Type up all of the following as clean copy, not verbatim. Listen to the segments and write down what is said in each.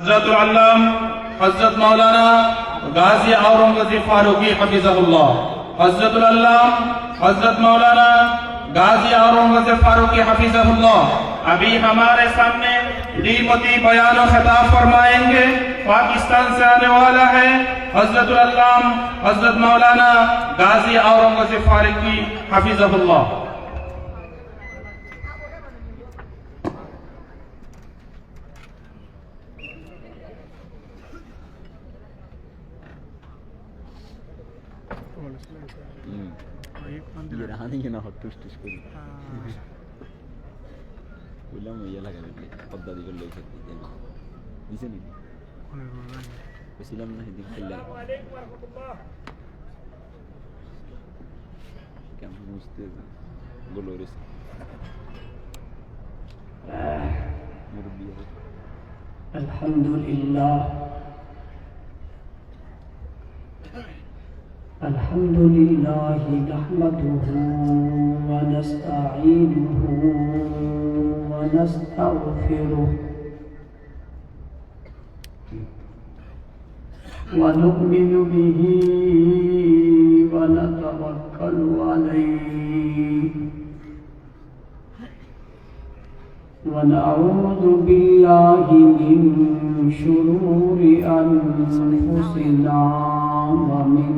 حضرت العلام حضرت مولانا غازی اورنگزیب فاروقی حفظہ اللہ. حضرت العلام حضرت مولانا غازی اورنگزیب فاروقی حفظہ اللہ ابھی ہمارے سامنے قیمتی بیان و خطاب فرمائیں گے. پاکستان سے آنے والا ہے حضرت العلام حضرت مولانا غازی اورنگزیب فاروقی حفظہ اللہ. না হটুস টুস করি বললাম ইয়ে লাগাবে পদ্মা দিকে লই খেতে জানি দিছে নি বলছিলাম না সেদিন খেললাম কেমন বুঝতে বলো রে মুরব্বি আলহামদুলিল্লাহ الحمد لله نحمده ونستعينه ونستغفره ونؤمن به ونتوكل عليه ونعوذ بالله من شرور أنفسنا ومن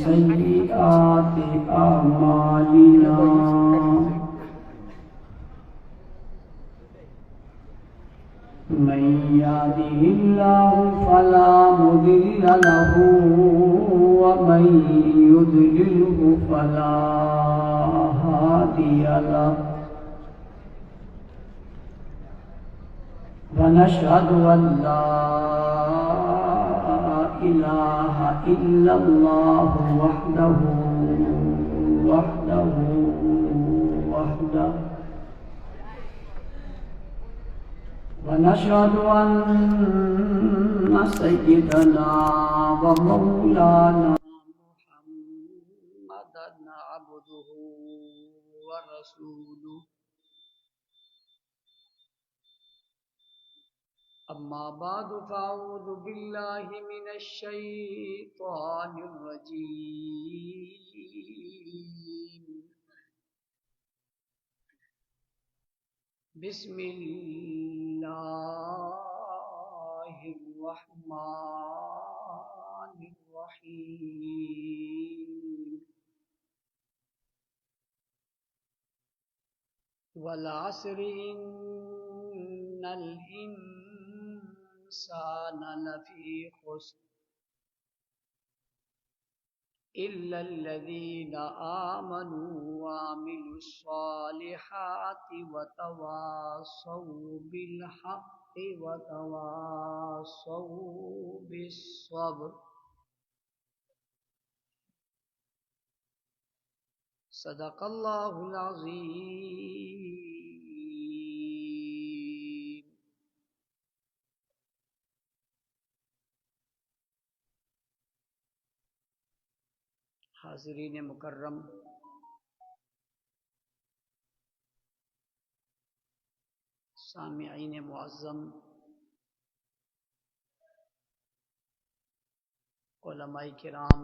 سيئات أعمالنا من يهده الله فلا مضل له ومن يضلله فلا هادي له ونشهد أن لا إله إلا الله وحده ونشهد أن سيدنا ومولانا محمدا عبده ورسوله. أما بعد فأعوذ بالله من الشيطان الرجيم. بسم الله الرحمن الرحيم. والعصر إن الإنسان لفي خسر إلا الذين آمنوا وعملوا الصالحات وتواصوا بالحق وتواصوا بالصبر. صدق الله العظيم. حاضرین مکرم، سامعین معظم، علماء کرام،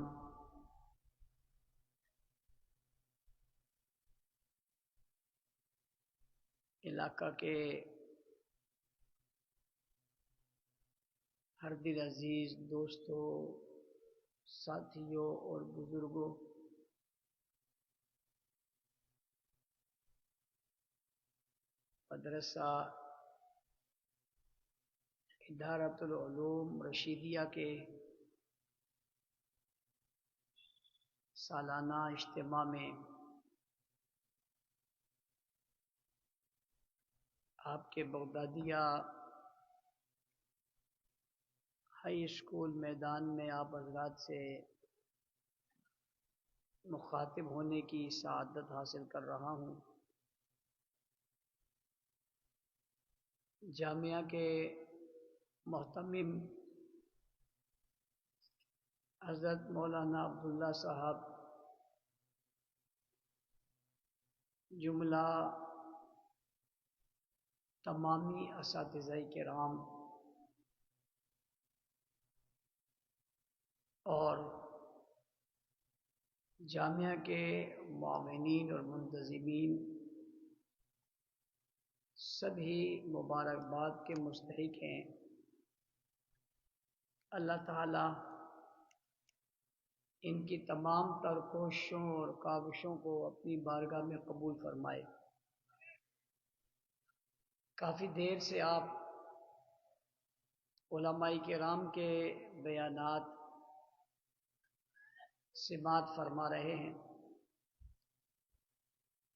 علاقہ کے ہر دل عزیز دوستوں، ساتھیوں اور بزرگوں، مدرسہ ادارۃ العلوم رشیدیہ کے سالانہ اجتماع میں آپ کے بغدادیہ ہائی اسکول میدان میں آپ حضرات سے مخاطب ہونے کی سعادت حاصل کر رہا ہوں. جامعہ کے محتمم حضرت مولانا عبداللہ صاحب، جملہ تمامی اساتذہ کرام، اور جامعہ کے معاونین اور منتظمین سبھی مبارکباد کے مستحق ہیں۔ اللہ تعالی ان کی تمام تر کوششوں اور کاوشوں کو اپنی بارگاہ میں قبول فرمائے۔ کافی دیر سے آپ علماء کرام کے بیانات سماعت فرما رہے ہیں،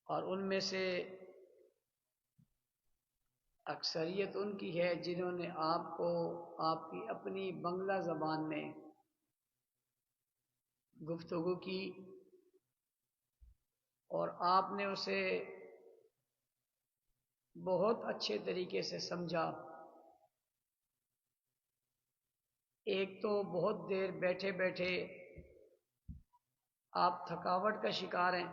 اور ان میں سے اکثریت ان کی ہے جنہوں نے آپ کو آپ کی اپنی بنگلہ زبان میں گفتگو کی، اور آپ نے اسے بہت اچھے طریقے سے سمجھا۔ ایک تو بہت دیر بیٹھے بیٹھے آپ تھکاوٹ کا شکار ہیں،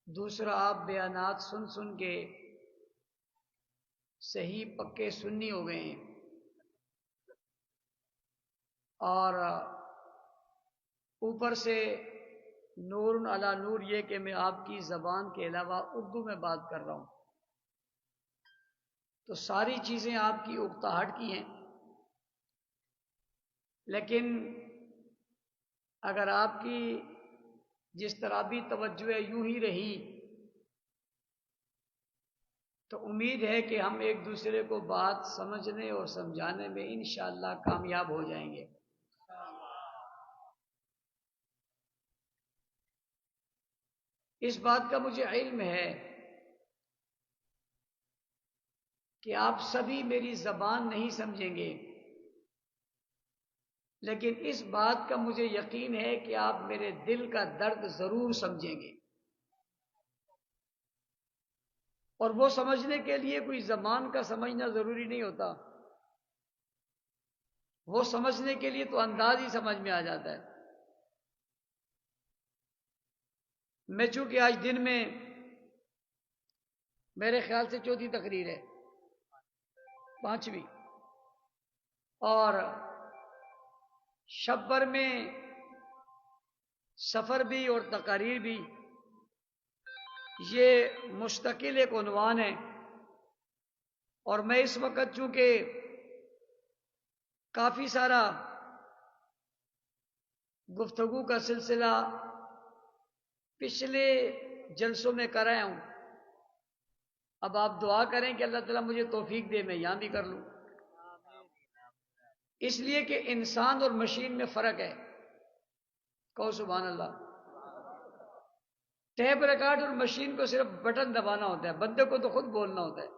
دوسرا آپ بیانات سن سن کے صحیح پکے سنی ہو گئے ہیں، اور اوپر سے نور علی نور یہ کہ میں آپ کی زبان کے علاوہ اردو میں بات کر رہا ہوں، تو ساری چیزیں آپ کی اکتاہٹ کی ہیں۔ لیکن اگر آپ کی جس طرح بھی توجہ یوں ہی رہی تو امید ہے کہ ہم ایک دوسرے کو بات سمجھنے اور سمجھانے میں انشاءاللہ کامیاب ہو جائیں گے۔ اس بات کا مجھے علم ہے کہ آپ سبھی میری زبان نہیں سمجھیں گے، لیکن اس بات کا مجھے یقین ہے کہ آپ میرے دل کا درد ضرور سمجھیں گے، اور وہ سمجھنے کے لیے کوئی زبان کا سمجھنا ضروری نہیں ہوتا، وہ سمجھنے کے لیے تو انداز ہی سمجھ میں آ جاتا ہے۔ میں چونکہ آج دن میں میرے خیال سے چوتھی تقریر ہے، پانچویں، اور شب بھر میں سفر بھی اور تقاریر بھی، یہ مستقل ایک عنوان ہے، اور میں اس وقت چونکہ کافی سارا گفتگو کا سلسلہ پچھلے جلسوں میں کر رہا ہوں، اب آپ دعا کریں کہ اللہ تعالیٰ مجھے توفیق دے میں یہاں بھی کر لوں، اس لیے کہ انسان اور مشین میں فرق ہے۔ کہو سبحان اللہ۔ ٹیپ ریکارڈ اور مشین کو صرف بٹن دبانا ہوتا ہے، بندے کو تو خود بولنا ہوتا ہے۔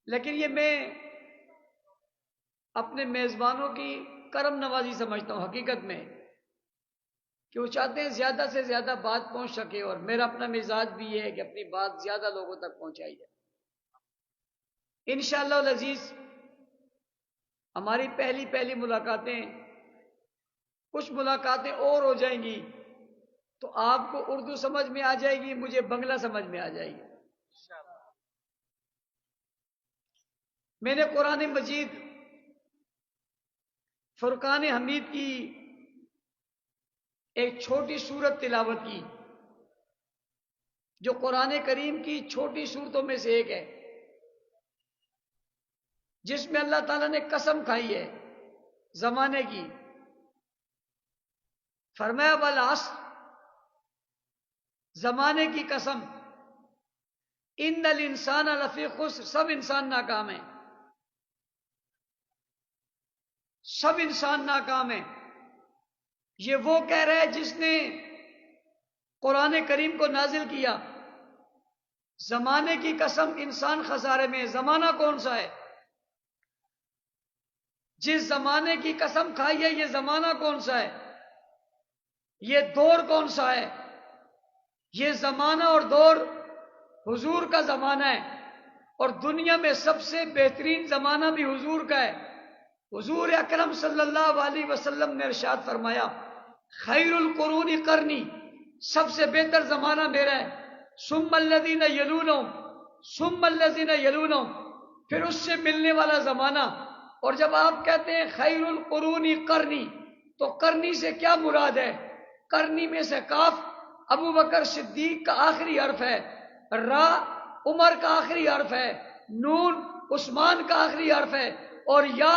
لیکن یہ میں اپنے میزبانوں کی کرم نوازی سمجھتا ہوں حقیقت میں، کہ وہ چاہتے ہیں زیادہ سے زیادہ بات پہنچ سکے، اور میرا اپنا مزاج بھی یہ ہے کہ اپنی بات زیادہ لوگوں تک پہنچائی جائے۔ انشاءاللہ العزیز ہماری پہلی ملاقاتیں، کچھ ملاقاتیں اور ہو جائیں گی تو آپ کو اردو سمجھ میں آ جائے گی، مجھے بنگلہ سمجھ میں آ جائے گی۔ میں نے قرآن مجید فرقان حمید کی ایک چھوٹی سورت تلاوت کی، جو قرآن کریم کی چھوٹی سورتوں میں سے ایک ہے، جس میں اللہ تعالیٰ نے قسم کھائی ہے زمانے کی، فرمایا والعصر، زمانے کی قسم، ان الانسان لفی خسر، سب انسان ناکام ہیں، سب انسان ناکام ہیں۔ یہ وہ کہہ رہا ہے جس نے قرآن کریم کو نازل کیا، زمانے کی قسم انسان خسارے میں ہے۔ زمانہ کون سا ہے؟ جس زمانے کی قسم کھائی ہے یہ زمانہ کون سا ہے؟ یہ دور کون سا ہے؟ یہ زمانہ اور دور حضور کا زمانہ ہے، اور دنیا میں سب سے بہترین زمانہ بھی حضور کا ہے۔ حضور اکرم صلی اللہ علیہ وسلم نے ارشاد فرمایا، خیر القرون قرنی، سب سے بہتر زمانہ میرا ہے، ثم الذین یلونہم، ثم الذین یلونہم، پھر اس سے ملنے والا زمانہ، اور جب آپ کہتے ہیں خیر القرونی قرنی، تو قرنی سے کیا مراد ہے؟ قرنی میں سے کاف ابو بکر صدیق کا آخری حرف ہے، را عمر کا آخری حرف ہے، نون عثمان کا آخری حرف ہے، اور یا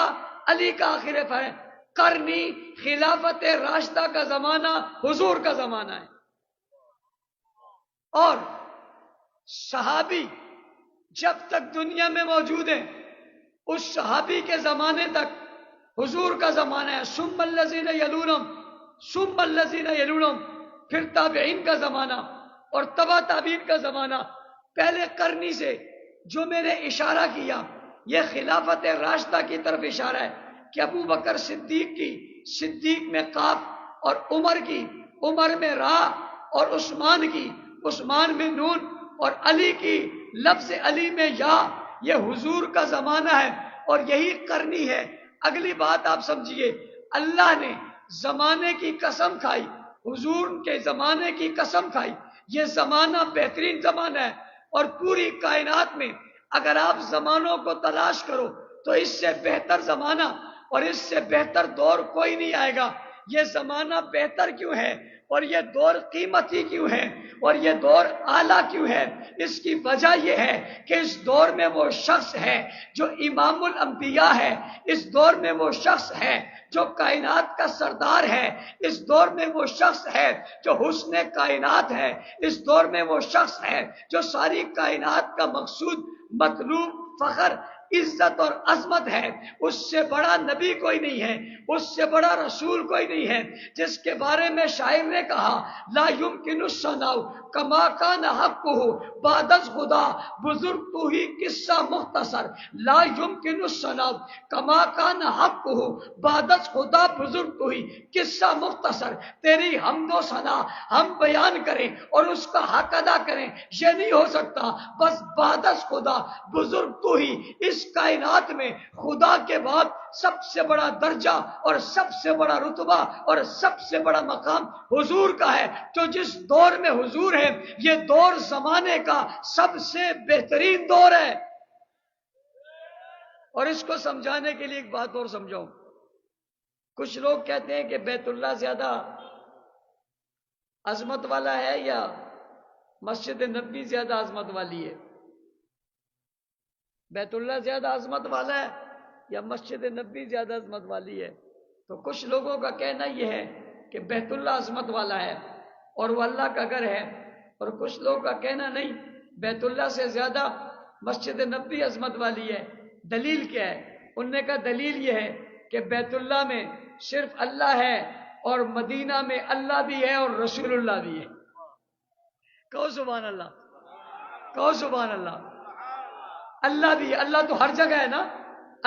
علی کا آخری حرف ہے۔ قرنی خلافت راشدہ کا زمانہ، حضور کا زمانہ ہے۔ اور صحابی جب تک دنیا میں موجود ہیں، اس صحابی کے زمانے تک حضور کا زمانہ ہے۔ ثم الذین یلونہم، ثم الذین یلونہم، پھر تابعین کا زمانہ اور تبع تابعین کا زمانہ۔ پہلے قرنی سے جو میں نے اشارہ کیا، یہ خلافت راشدہ کی طرف اشارہ ہے کہ ابو بکر صدیق کی صدیق میں قاف اور عمر کی عمر میں را اور عثمان کی عثمان میں نون اور علی کی لفظ علی میں یا، یہ حضور کا زمانہ ہے اور یہی قرنی ہے۔ اگلی بات آپ سمجھیے، اللہ نے زمانے کی قسم کھائی، حضور کے زمانے کی قسم کھائی، یہ زمانہ بہترین زمانہ ہے، اور پوری کائنات میں اگر آپ زمانوں کو تلاش کرو تو اس سے بہتر زمانہ اور اس سے بہتر دور کوئی نہیں آئے گا۔ یہ زمانہ بہتر کیوں ہے اور یہ دور قیمتی کیوں ہے اور یہ دور اعلیٰ کیوں ہے؟ اس کی وجہ یہ ہے کہ اس دور میں وہ شخص ہے جو امام الانبیاء ہے، اس دور میں وہ شخص ہے جو کائنات کا سردار ہے، اس دور میں وہ شخص ہے جو حسن کائنات ہے، اس دور میں وہ شخص ہے جو ساری کائنات کا مقصود، مطلوب، فخر، عزت اور عظمت ہے۔ اس سے بڑا نبی کوئی نہیں ہے، اس سے بڑا رسول کوئی نہیں ہے، جس کے بارے میں شاعر نے کہا لا یمکن الثناء کما کان حقہ بعد از خدا، بزرگ تو ہی قصہ مختصر، لا یمکن الثناء کما کان حقہ بعد از خدا، بزرگ تو ہی قصہ مختصر۔ تیری حمد و ثنا ہم بیان کریں اور اس کا حق ادا کریں، یہ نہیں ہو سکتا، بس بعد از خدا، بزرگ تو ہی۔ اس کائنات میں خدا کے بعد سب سے بڑا درجہ اور سب سے بڑا رتبہ اور سب سے بڑا مقام حضور کا ہے۔ تو جس دور میں حضور ہے، یہ دور زمانے کا سب سے بہترین دور ہے۔ اور اس کو سمجھانے کے لیے ایک بات اور سمجھاؤں۔ کچھ لوگ کہتے ہیں کہ بیت اللہ زیادہ عظمت والا ہے یا مسجد نبوی زیادہ عظمت والی ہے؟ بیت اللہ زیادہ عظمت والا ہے یا مسجد نبوی زیادہ عظمت والی ہے؟ تو کچھ لوگوں کا کہنا یہ ہے کہ بیت اللہ عظمت والا ہے اور وہ اللہ کا گھر ہے، اور کچھ لوگوں کا کہنا نہیں، بیت اللہ سے زیادہ مسجد نبوی عظمت والی ہے۔ دلیل کیا ہے؟ انہوں نے کہا دلیل یہ ہے کہ بیت اللہ میں صرف اللہ ہے اور مدینہ میں اللہ بھی ہے اور رسول اللہ بھی ہے۔ کہو سبحان اللہ، کہو سبحان اللہ۔ اللہ بھی ہے، اللہ تو ہر جگہ ہے نا،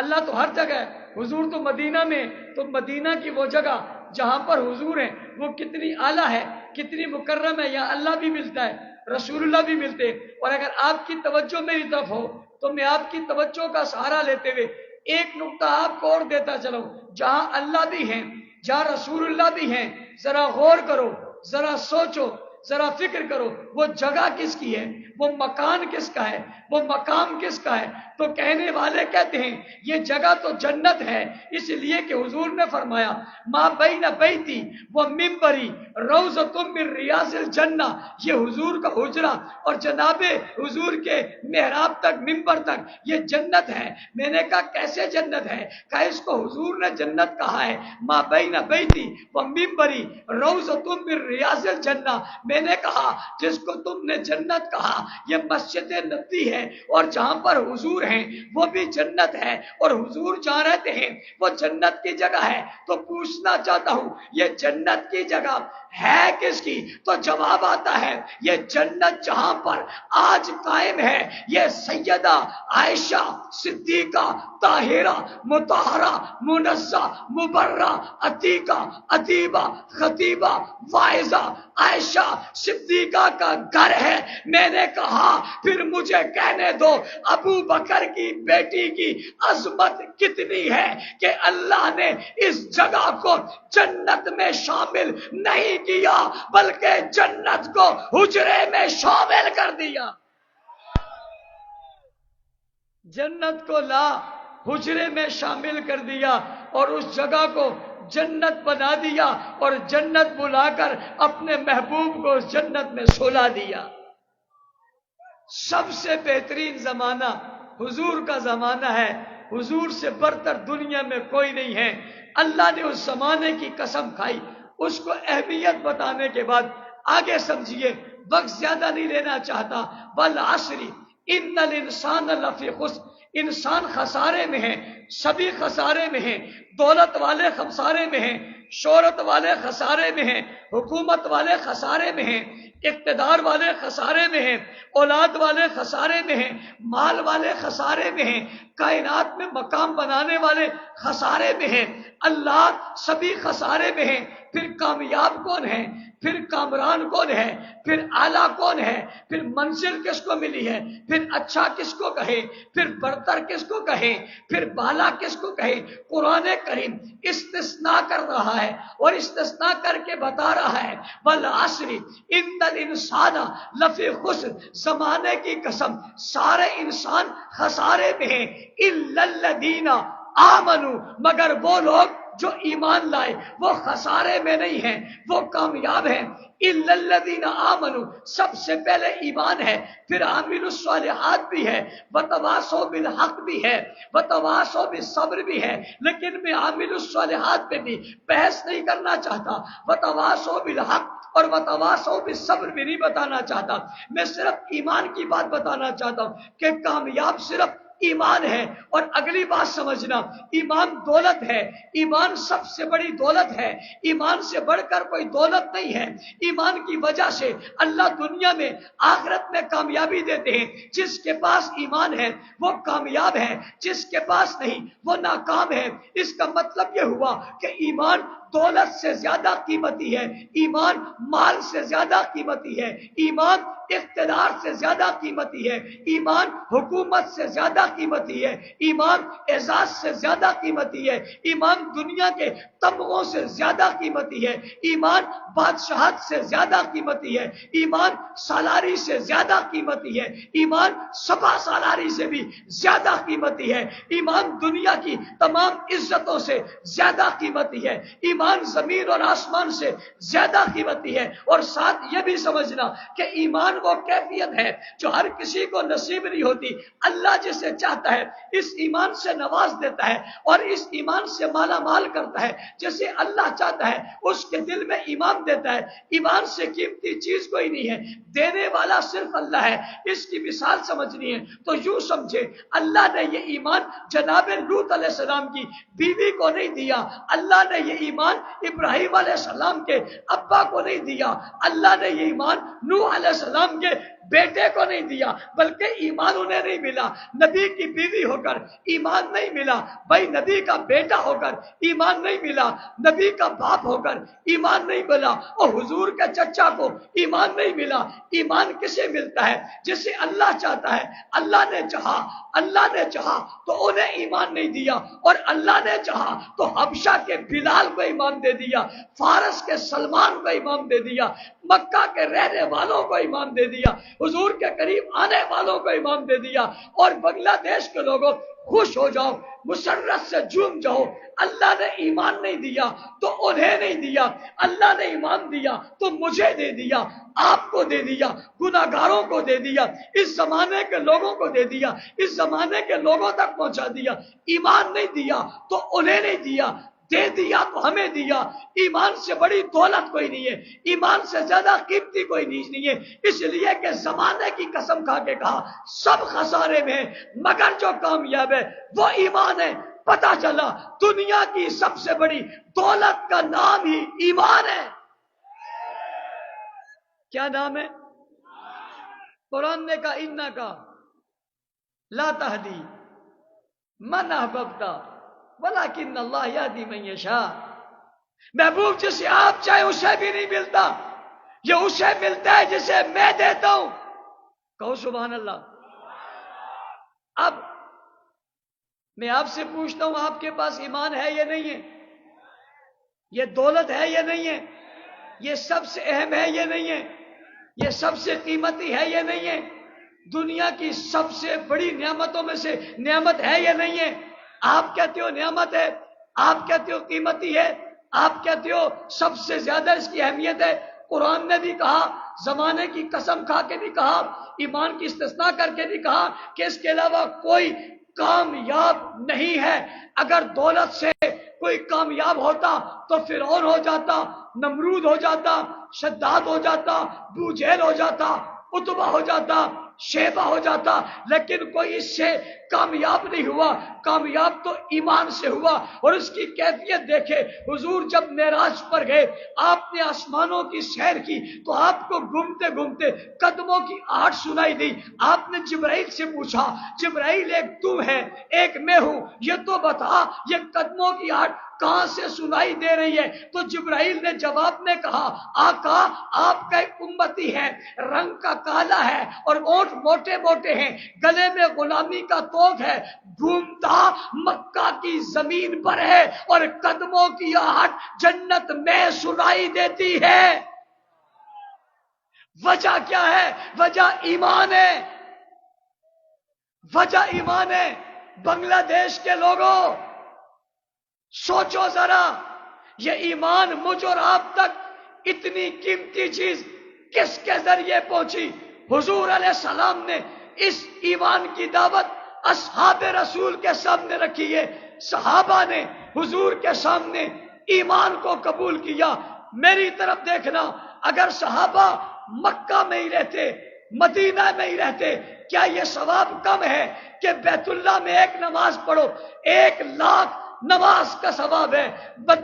اللہ تو ہر جگہ ہے۔ حضور تو مدینہ میں، تو مدینہ کی وہ جگہ جہاں پر حضور ہیں وہ کتنی اعلیٰ ہے، کتنی مکرم ہے، یہاں اللہ بھی ملتا ہے، رسول اللہ بھی ملتے ہیں۔ اور اگر آپ کی توجہ میری طرف ہو تو میں آپ کی توجہ کا سہارا لیتے ہوئے ایک نقطہ آپ کو اور دیتا چلوں، جہاں اللہ بھی ہیں، جہاں رسول اللہ بھی ہیں، ذرا غور کرو، ذرا سوچو، ذرا فکر کرو، وہ جگہ کس کی ہے، وہ مکان کس کا ہے، وہ مقام کس کا ہے؟ تو کہنے والے کہتے ہیں یہ جگہ تو جنت ہے، اس لیے کہ حضور نے فرمایا ما بین بیتی و منبری روضۃ من ریاض الجنہ، یہ حضور کا حجرہ اور جناب حضور کے محراب تک، منبر تک یہ جنت ہے۔ میں نے کہا کیسے جنت ہے؟ کہا اس کو حضور نے جنت کہا ہے، ما بین بیتی و منبری روضۃ من ریاض الجنہ۔ میں نے کہا جس کو تم نے جنت کہا یہ مسجد نبوی ہے، اور جہاں پر حضور ہیں وہ بھی جنت ہے، اور حضور جہاں رہتے ہیں وہ جنت کی جگہ ہے۔ تو پوچھنا چاہتا ہوں یہ جنت کی جگہ ہے کس کی؟ تو جواب آتا ہے یہ جنت جہاں پر آج قائم ہے یہ سیدہ عائشہ صدیقہ طاہرہ مطہرہ منزہ مبرہ عتیقہ ادیبہ خطیبہ واعظہ عائشہ صدیقہ کا گھر ہے۔ میں نے کہا پھر مجھے کہنے دو ابو بکر کی بیٹی کی عظمت کتنی ہے کہ اللہ نے اس جگہ کو جنت میں شامل نہیں کیا بلکہ جنت کو حجرے میں شامل کر دیا۔ جنت کو لا حجرے میں شامل کر دیا اور اس جگہ کو جنت بنا دیا اور جنت بلا کر اپنے محبوب کو اس جنت میں سلا دیا۔ سب سے بہترین زمانہ حضور کا زمانہ ہے، حضور سے برتر دنیا میں کوئی نہیں ہے۔ اللہ نے اس زمانے کی قسم کھائی، اس کو اہمیت بتانے کے بعد آگے سمجھیے، وقت زیادہ نہیں لینا چاہتا۔ والعصر ان الانسان لفی خسر، انسان خسارے میں ہے، سبھی خسارے میں ہیں، دولت والے خسارے میں ہیں، شہرت والے خسارے میں ہیں، حکومت والے خسارے میں ہیں، اقتدار والے خسارے میں ہیں، اولاد والے خسارے میں ہیں، مال والے خسارے میں ہیں، کائنات میں مقام بنانے والے خسارے میں ہیں۔ اللہ سبھی خسارے میں ہیں۔ پھر کامیاب کون ہے؟ پھر کامران کون ہے؟ پھر اعلیٰ کون ہے؟ پھر منزل کس کو ملی ہے؟ پھر اچھا کس کو کہے؟ پھر برتر کس کو کہے؟ پھر بالا کس کو کہے؟ قرآن کریم استثناء کر رہا ہے اور استثناء کر کے بتا رہا ہے، والعصر ان الانسان لفی خسر، زمانے کی قسم سارے انسان خسارے میں ہیں، الا الذین آمنوا، مگر وہ لوگ جو ایمان لائے وہ خسارے میں نہیں ہیں، وہ کامیاب ہیں۔ الا الذین آمنوا، سب سے پہلے ایمان ہے، پھر عامل الصالحات بھی ہے، وتواصوا بالحق بھی ہے، وتواصوا بالصبر بھی ہے، لیکن میں عامل الصالحات پہ بھی بحث نہیں کرنا چاہتا، وتواصوا بالحق اور وتواصوا بالصبر بھی نہیں بتانا چاہتا، میں صرف ایمان کی بات بتانا چاہتا ہوں کہ کامیاب صرف ایمان ہے۔ اور اگلی بات سمجھنا، ایمان دولت ہے، ایمان سب سے بڑی دولت ہے، ایمان سے بڑھ کر کوئی دولت نہیں ہے۔ ایمان کی وجہ سے اللہ دنیا میں آخرت میں کامیابی دیتے ہیں۔ جس کے پاس ایمان ہے وہ کامیاب ہے، جس کے پاس نہیں وہ ناکام ہے۔ اس کا مطلب یہ ہوا کہ ایمان دولت سے زیادہ قیمتی ہے، ایمان مال سے زیادہ قیمتی ہے، ایمان اقتدار سے زیادہ قیمتی ہے، ایمان حکومت سے زیادہ قیمتی ہے، ایمان اعزاز سے زیادہ قیمتی ہے، ایمان دنیا کے تمغوں سے زیادہ قیمتی ہے، ایمان بادشاہت سے زیادہ قیمتی ہے، ایمان سالاری سے زیادہ قیمتی ہے، ایمان سپا سالاری سے بھی زیادہ قیمتی ہے، ایمان دنیا کی تمام عزتوں سے زیادہ قیمتی ہے، ایمان زمین اور آسمان سے زیادہ قیمتی ہے۔ اور ساتھ یہ بھی سمجھنا کہ ایمان وہ کیفیت ہے جو ہر کسی کو نصیب نہیں ہوتی، اللہ جسے چاہتا ہے اس ایمان سے نواز دیتا ہے اور اس ایمان سے مالا مال کرتا ہے، جسے اللہ چاہتا ہے اس کے دل میں ایمان دیتا ہے۔ ایمان سے قیمتی چیز کوئی نہیں ہے، دینے والا صرف اللہ ہے۔ اس کی مثال سمجھنی ہے تو یوں سمجھے، اللہ نے یہ ایمان جناب لوط علیہ السلام کی بیوی کو نہیں دیا، اللہ نے یہ ایمان ابراہیم علیہ السلام کے ابا کو نہیں دیا، اللہ نے یہ ایمان نوح علیہ السلام کے بیٹے کو نہیں دیا، بلکہ ایمان انہیں نہیں ملا نبی کی بیوی ہو کر، ایمان نہیں ملا بھائی نبی کا بیٹا ہو کر، ایمان نہیں ملا نبی کا باپ ہو کر، ایمان نہیں ملا اور حضور کے چچا کو ایمان نہیں ملا۔ ایمان کسے ملتا ہے؟ جسے اللہ چاہتا ہے۔ اللہ نے چاہا تو انہیں ایمان نہیں دیا، اور اللہ نے چاہا تو حبشہ کے بلال کو ایمان دے دیا، فارس کے سلمان کو ایمان دے دیا، مکہ کے رہنے والوں کو ایمان دے دیا، حضور کے قریب آنے والوں کو ایمان دے دیا۔ اور بنگلہ دیش کے لوگوں خوش ہو جاؤ، مسرت سے جھوم جاؤ، اللہ نے ایمان نہیں دیا تو انہیں نہیں دیا، اللہ نے ایمان دیا تو مجھے دے دیا، آپ کو دے دیا، گناہگاروں کو دے دیا، اس زمانے کے لوگوں کو دے دیا، اس زمانے کے لوگوں تک پہنچا دیا۔ ایمان نہیں دیا تو انہیں نہیں دیا، دے دیا تو ہمیں دیا۔ ایمان سے بڑی دولت کوئی نہیں ہے، ایمان سے زیادہ قیمتی کوئی نہیں ہے، اس لیے کہ زمانے کی قسم کھا کے کہا سب خسارے میں مگر جو کامیاب ہے وہ ایمان ہے۔ پتا چلا دنیا کی سب سے بڑی دولت کا نام ہی ایمان ہے۔ کیا نام ہے؟ قرآن نے کہا انکا لا تہدی من احببت ولکن اللہ یہدی من یشاء۔ محبوب جسے آپ چاہے اسے بھی نہیں ملتا، یہ اسے ملتا ہے جسے میں دیتا ہوں۔ کہو سبحان اللہ۔ اب میں آپ سے پوچھتا ہوں، آپ کے پاس ایمان ہے یا نہیں ہے؟ یہ دولت ہے یا نہیں ہے؟ یہ سب سے اہم ہے یا نہیں ہے؟ یہ سب سے قیمتی ہے یا نہیں ہے؟ دنیا کی سب سے بڑی نعمتوں میں سے نعمت ہے یا نہیں ہے؟ آپ کہتے ہو نعمت ہے، آپ کہتے ہو قیمتی ہے، آپ کہتے ہو سب سے زیادہ اس کی اہمیت ہے۔ قرآن نے بھی کہا، زمانے کی قسم کھا کے بھی کہا، ایمان کی استثناء کر کے بھی کہا کہ اس کے علاوہ کوئی کامیاب نہیں ہے۔ اگر دولت سے کوئی کامیاب ہوتا تو فرعون ہو جاتا، نمرود ہو جاتا، شداد ہو جاتا، ابو جہل ہو جاتا، عتبہ ہو جاتا، شیبہ ہو جاتا، لیکن کوئی اس سے کامیاب نہیں ہوا۔ کامیاب تو ایمان سے ہوا۔ اور اس کی کیفیت دیکھے، حضور جب معراج پر گئے، آپ نے آسمانوں کی سیر کی تو آپ کو گھومتے گھومتے قدموں کی آہٹ سنائی دی۔ آپ نے جبرائیل سے پوچھا، جبرائیل ایک تو ہے ایک میں ہوں، یہ تو بتا یہ قدموں کی آہٹ کہاں سے سنائی دے رہی ہے؟ تو جبرائیل نے جواب میں کہا، آقا آپ کا ایک امتی ہے، رنگ کا کالا ہے اور اونٹ موٹے موٹے ہیں، گلے میں غلامی کا توق ہے، گھومتا مکہ کی زمین پر ہے اور قدموں کی آہٹ جنت میں سنائی دیتی ہے۔ وجہ کیا ہے؟ وجہ ایمان ہے، وجہ ایمان ہے۔ بنگلہ دیش کے لوگوں سوچو ذرا، یہ ایمان مجھ اور آپ تک اتنی قیمتی چیز کس کے ذریعے پہنچی؟ حضور علیہ السلام نے اس ایمان کی دعوت اصحاب رسول کے سامنے رکھی ہے۔ صحابہ نے حضور کے سامنے ایمان کو قبول کیا۔ میری طرف دیکھنا، اگر صحابہ مکہ میں ہی رہتے، مدینہ میں ہی رہتے، کیا یہ ثواب کم ہے کہ بیت اللہ میں ایک نماز پڑھو 1,00,000 نماز کا ثواب ہے؟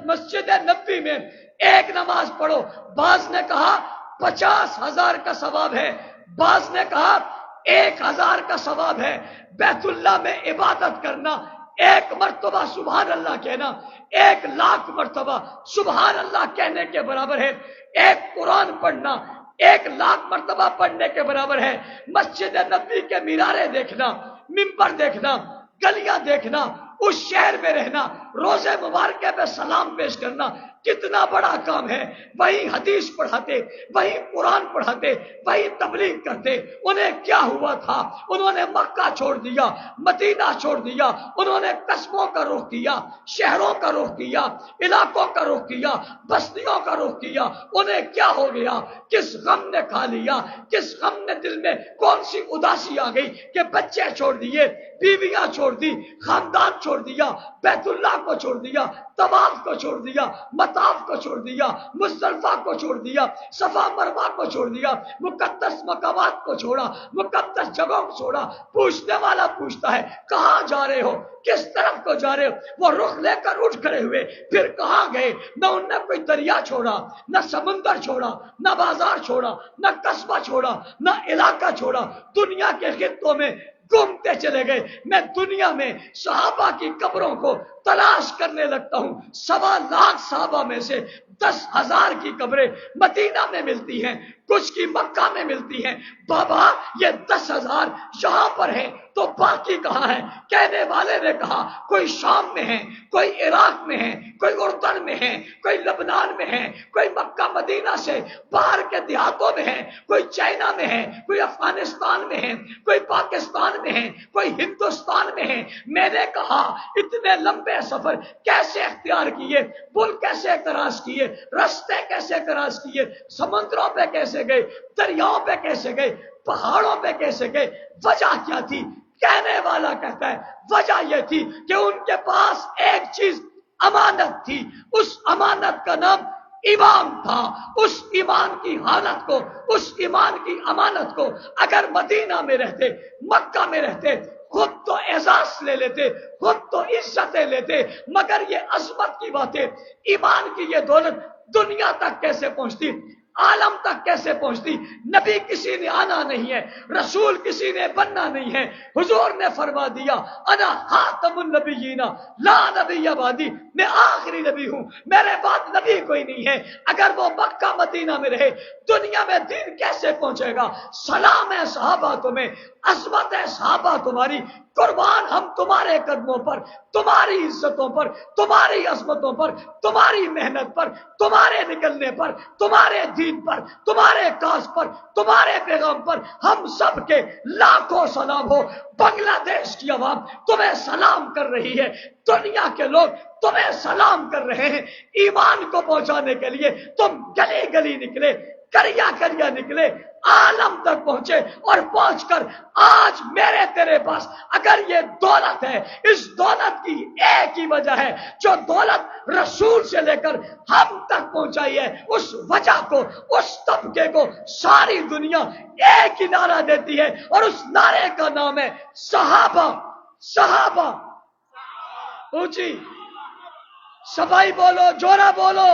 مسجد نبوی میں ایک نماز پڑھو، بعض نے کہا 50,000 کا ثواب ہے، بعض نے کہا 1,000 کا ثواب ہے۔ بیت اللہ میں عبادت کرنا، ایک مرتبہ سبحان اللہ کہنا 1,00,000 مرتبہ سبحان اللہ کہنے کے برابر ہے۔ ایک قرآن پڑھنا 1,00,000 مرتبہ پڑھنے کے برابر ہے۔ مسجد نبوی کے مینارے دیکھنا، منبر دیکھنا، گلیاں دیکھنا، اس شہر میں رہنا، روزے مبارکہ پہ سلام پیش کرنا کتنا بڑا کام ہے۔ وہی حدیث پڑھاتے، وہی قرآن پڑھاتے، وہی تبلیغ کرتے۔ انہیں کیا ہوا تھا؟ انہوں نے مکہ چھوڑ دیا، مدینہ چھوڑ دیا، انہوں نے قصبوں کا رخ کیا، شہروں کا رخ کیا، علاقوں کا رخ کیا، بستیوں کا رخ کیا۔ انہیں کیا ہو گیا؟ کس غم نے کھا لیا؟ کس غم نے دل میں کون سی اداسی آ گئی کہ بچے چھوڑ دیے، بیویاں چھوڑ دی، خاندان چھوڑ دیا، بیت اللہ کو چھوڑ دیا، طواف کو چھوڑ دیا، مطاف کو چھوڑ دیا، مزدلفہ کو چھوڑ دیا، صفا مروہ کو چھوڑ دیا، مقدس مقامات کو چھوڑا، مقدس جگہوں کو چھوڑا۔ پوچھنے والا پوچھتا ہے کہاں جا رہے ہو؟ کس طرف کو جا رہے ہو؟ وہ رخ لے کر اٹھ کھڑے ہوئے، پھر کہاں گئے؟ نہ انہوں نے کوئی دریا چھوڑا، نہ سمندر چھوڑا، نہ بازار چھوڑا، نہ قصبہ چھوڑا، نہ علاقہ چھوڑا، دنیا کے خطوں میں گھومتے چلے گئے۔ میں دنیا میں صحابہ کی قبروں کو تلاش کرنے لگتا ہوں، 1,25,000 صحابہ میں سے 10,000 کی قبریں مدینہ میں ملتی ہیں، کچھ کی مکہ میں ملتی ہیں۔ بابا یہ 10,000 یہاں پر ہیں تو باقی کہاں ہیں؟ کہنے والے نے کہا کوئی شام میں ہے، کوئی عراق میں ہے، کوئی اردن میں ہے، کوئی لبنان میں ہے، کوئی مکہ مدینہ سے باہر کے دیہاتوں میں ہے، کوئی چائنا میں ہے، کوئی افغانستان میں ہے، کوئی پاکستان میں ہے، کوئی ہندوستان میں ہے۔ میں نے کہا اتنے لمبے سفر کیسے اختیار کیے؟ پل کیسے کراس کیے؟ رستے کیسے کراس کیے؟ سمندروں پہ کیسے گئے؟ دریاؤں پہ کیسے گئے؟ پہاڑوں پہ کیسے گئے؟ وجہ کیا تھی؟ کہنے والا کہتا ہے وجہ یہ تھی کہ ان کے پاس ایک چیز امانت تھی، اس امانت کا نام ایمان تھا۔ اس ایمان کی حالت کو، اس ایمان کی امانت کو اگر مدینہ میں رہتے، مکہ میں رہتے، خود تو اعزاز لے لیتے، خود تو عزتیں لیتے، مگر یہ عظمت کی باتیں، ایمان کی یہ دولت دنیا تک کیسے پہنچتی؟ عالم تک کیسے پہنچتی؟ نبی کسی نے آنا نہیں ہے، رسول کسی نے بننا نہیں ہے۔ حضور نے فرما دیا انا خاتم النبیین لا نبی بعدی، میں آخری نبی ہوں، میرے بعد نبی کوئی نہیں ہے۔ اگر وہ مکہ مدینہ میں رہے دنیا میں دین کیسے پہنچے گا؟ سلام ہے صحابہ تمہیں، عظمت ہے صحابہ تمہاری، قربان ہم تمہارے قدموں پر، تمہاری عزتوں پر، تمہاری عظمتوں پر، تمہاری محنت پر، تمہارے نکلنے پر، تمہارے دین پر، تمہارے کاز پر، تمہارے پیغام پر ہم سب کے لاکھوں سلام ہو۔ بنگلہ دیش کی عوام تمہیں سلام کر رہی ہے، دنیا کے لوگ تمہیں سلام کر رہے ہیں۔ ایمان کو پہنچانے کے لیے تم گلی گلی نکلے، کریا کریا نکلے، عالم تک پہنچے، اور پہنچ کر آج میرے تیرے پاس اگر یہ دولت ہے، اس دولت کی ایک ہی وجہ ہے، جو دولت رسول سے لے کر ہم تک پہنچائی ہے، اس وجہ کو، اس طبقے کو ساری دنیا ایک ہی نعرہ دیتی ہے، اور اس نعرے کا نام ہے صحابہ۔ صحابہ اونچی صفائی بولو، جورا بولو،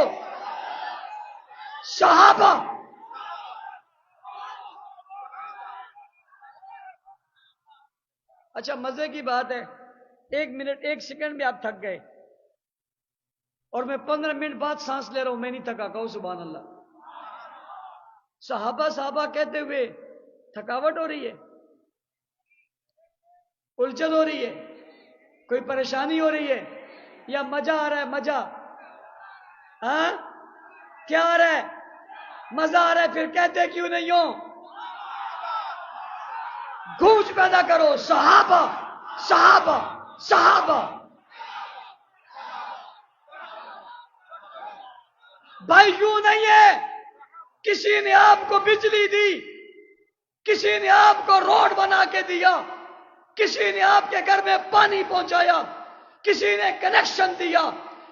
صحابہ۔ اچھا مزے کی بات ہے، 1 منٹ 1 سیکنڈ میں آپ تھک گئے، اور میں 15 منٹ بعد سانس لے رہا ہوں، میں نہیں تھکا، کہو سبحان اللہ۔ صحابہ صحابہ کہتے ہوئے تھکاوٹ ہو رہی ہے، الجھن ہو رہی ہے، کوئی پریشانی ہو رہی ہے، یا مزہ آ رہا ہے؟ مزہ ہاں کیا آ رہا ہے؟ مزہ آ رہا ہے، پھر کہتے کیوں نہیں ہو؟ گونج پیدا کرو، صحابہ صحابہ صحابہ۔ بھائی یوں نہیں ہے، کسی نے آپ کو بجلی دی، کسی نے آپ کو روڈ بنا کے دیا، کسی نے آپ کے گھر میں پانی پہنچایا، کسی نے کنیکشن دیا،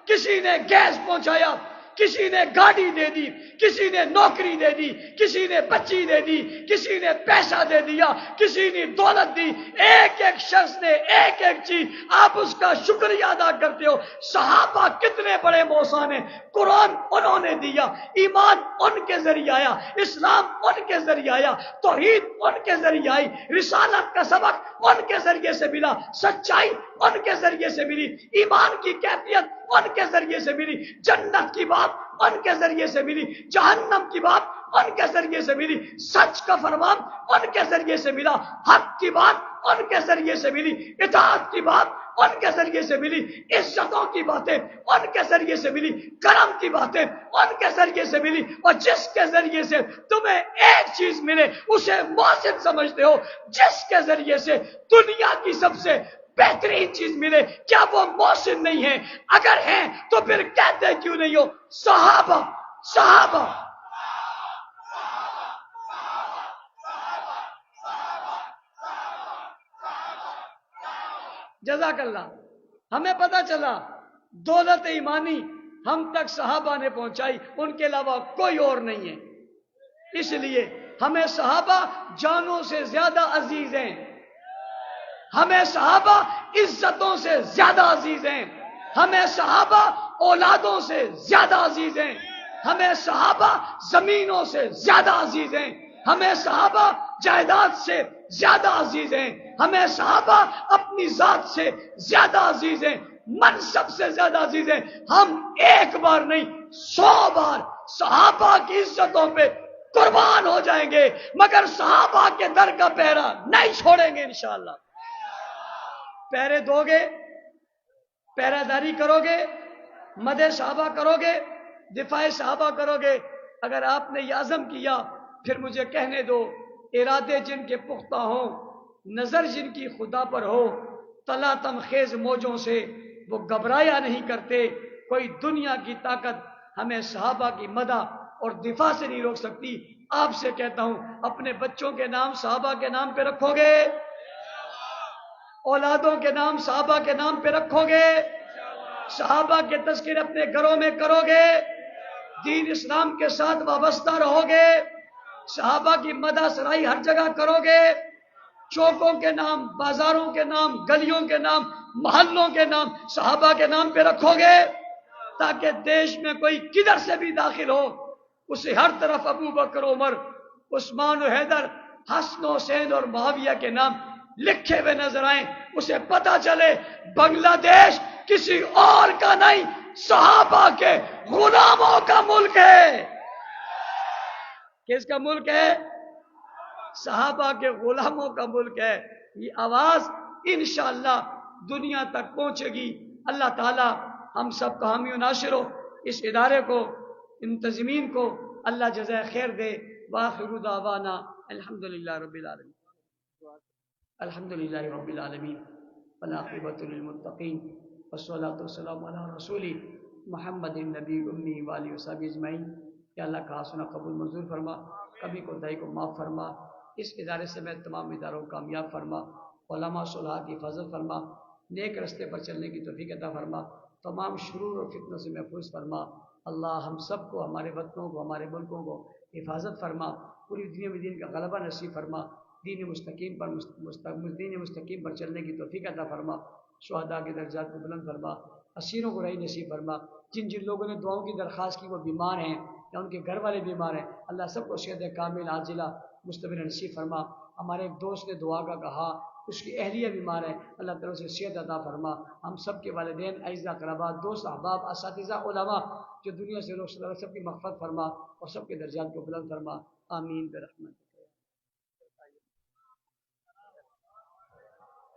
کسی نے گیس پہنچایا، کسی نے گاڑی دے دی، کسی نے نوکری دے دی، کسی نے بچی دے دی، کسی نے پیسہ دے دیا، کسی نے دولت دی، ایک ایک شخص نے ایک ایک چیز، آپ اس کا شکریہ ادا کرتے ہو۔ صحابہ کتنے بڑے محسن ہیں، قرآن انہوں نے دیا، ایمان ان کے ذریعے آیا، اسلام ان کے ذریعے آیا، توحید ان کے ذریعے آئی، رسالت کا سبق ان کے ذریعے سے ملا، سچائی ان کے ذریعے سے ملی، ایمان کی کیفیت ان کے ذریعے سے ملی، جنت کی بات ان کے ذریعے سے ملی، جہنم کی بات ان کے ذریعے سے ملی، سچ کا فرمان ان کے ذریعے سے ملا، حق کی بات ان کے ذریعے سے ملی، اطاعت کی بات ان کے ذریعے سے ملی، عزتوں کی باتیں ان کے ذریعے سے ملی، کرم کی باتیں ان کے ذریعے سے ملی، اور جس کے ذریعے سے تمہیں ایک چیز ملے اسے محسن سمجھتے ہو، جس کے ذریعے سے دنیا کی سب سے بہترین چیز ملے، کیا وہ محسن نہیں ہے؟ اگر ہیں تو پھر کہتے کیوں نہیں ہو صحابہ صحابہ۔ جزاک اللہ۔ ہمیں پتا چلا دولت ایمانی ہم تک صحابہ نے پہنچائی، ان کے علاوہ کوئی اور نہیں ہے، اس لیے ہمیں صحابہ جانوں سے زیادہ عزیز ہیں، ہمیں صحابہ عزتوں سے زیادہ عزیز ہیں، ہمیں صحابہ اولادوں سے زیادہ عزیز ہیں، ہمیں صحابہ زمینوں سے زیادہ عزیز ہیں، ہمیں صحابہ جائیداد سے زیادہ عزیز ہیں، ہمیں صحابہ اپنی ذات سے زیادہ عزیز ہیں، منصب سے زیادہ عزیز ہیں۔ ہم ایک بار نہیں 100 بار صحابہ کی عزتوں پہ قربان ہو جائیں گے، مگر صحابہ کے در کا پہرا نہیں چھوڑیں گے انشاءاللہ۔ پہرے دو گے، پہرہ داری کرو گے، مدح صحابہ کرو گے، دفاع صحابہ کرو گے۔ اگر آپ نے یہ عزم کیا، پھر مجھے کہنے دو، ارادے جن کے پختہ ہوں، نظر جن کی خدا پر ہو، تلا تم خیز موجوں سے وہ گھبرایا نہیں کرتے، کوئی دنیا کی طاقت ہمیں صحابہ کی مدح اور دفاع سے نہیں روک سکتی۔ آپ سے کہتا ہوں، اپنے بچوں کے نام صحابہ کے نام پہ رکھو گے، اولادوں کے نام صحابہ کے نام پہ رکھو گے، صحابہ کے تذکر اپنے گھروں میں کرو گے، دین اسلام کے ساتھ وابستہ رہو گے، صحابہ کی مدح سرائی ہر جگہ کرو گے، چوکوں کے نام، بازاروں کے نام، گلیوں کے نام، محلوں کے نام صحابہ کے نام پہ رکھو گے، تاکہ دیش میں کوئی کدھر سے بھی داخل ہو اسے ہر طرف ابو بکر، عمر، عثمان و حیدر، حسن و حسین اور معاویہ کے نام لکھے ہوئے نظر آئیں، اسے پتا چلے بنگلہ دیش کسی اور کا نہیں، صحابہ کے غلاموں کا ملک ہے۔ کس کا ملک ہے؟ صحابہ کے غلاموں کا ملک ہے۔ یہ آواز انشاءاللہ دنیا تک پہنچے گی۔ اللہ تعالی ہم سب کا حامی و ناصر ہو، اس ادارے کو، منتظمین کو اللہ جزائے خیر دے. وآخر دعوانا الحمدللہ رب العالمین. الحمدللہ رب العالمین والعاقبۃ للمتقین والصلاۃ والسلام علی رسول محمد النبی امی وآلہ وصحبہ اجمعین. یا اللہ کہا سنا قبول منظور فرما، کبھی کوتاہی کو معاف فرما، اس ادارے سے میں تمام اداروں کو کامیاب فرما، علماء صلحاء کی حفاظت فرما، نیک رستے پر چلنے کی توفیق عطا فرما، تمام شرور اور فتنوں سے محفوظ فرما. اللہ ہم سب کو، ہمارے وطنوں کو، ہمارے ملکوں کو حفاظت فرما، پوری دنیا میں دین کا غلبہ نصیب فرما، دین مستقیم پر چلنے کی توفیق عطا فرما، شہداء کے درجات کو بلند فرما، اسیروں کو رہی نصیب فرما. جن جن لوگوں نے دعاؤں کی درخواست کی وہ بیمار ہیں یا ان کے گھر والے بیمار ہیں، اللہ سب کو صحت کامل عاجلہ مستمر نصیب فرما. ہمارے ایک دوست نے دعا کا کہا، اس کی اہلیہ بیمار ہے، اللہ تعالیٰ سے صحت عطا فرما. ہم سب کے والدین، اعزہ اقربا، دوست احباب، اساتذہ، علماء جو دنیا سے رخصت، سب کی مغفرت فرما اور سب کے درجات کو بلند فرما. آمین برحمتک.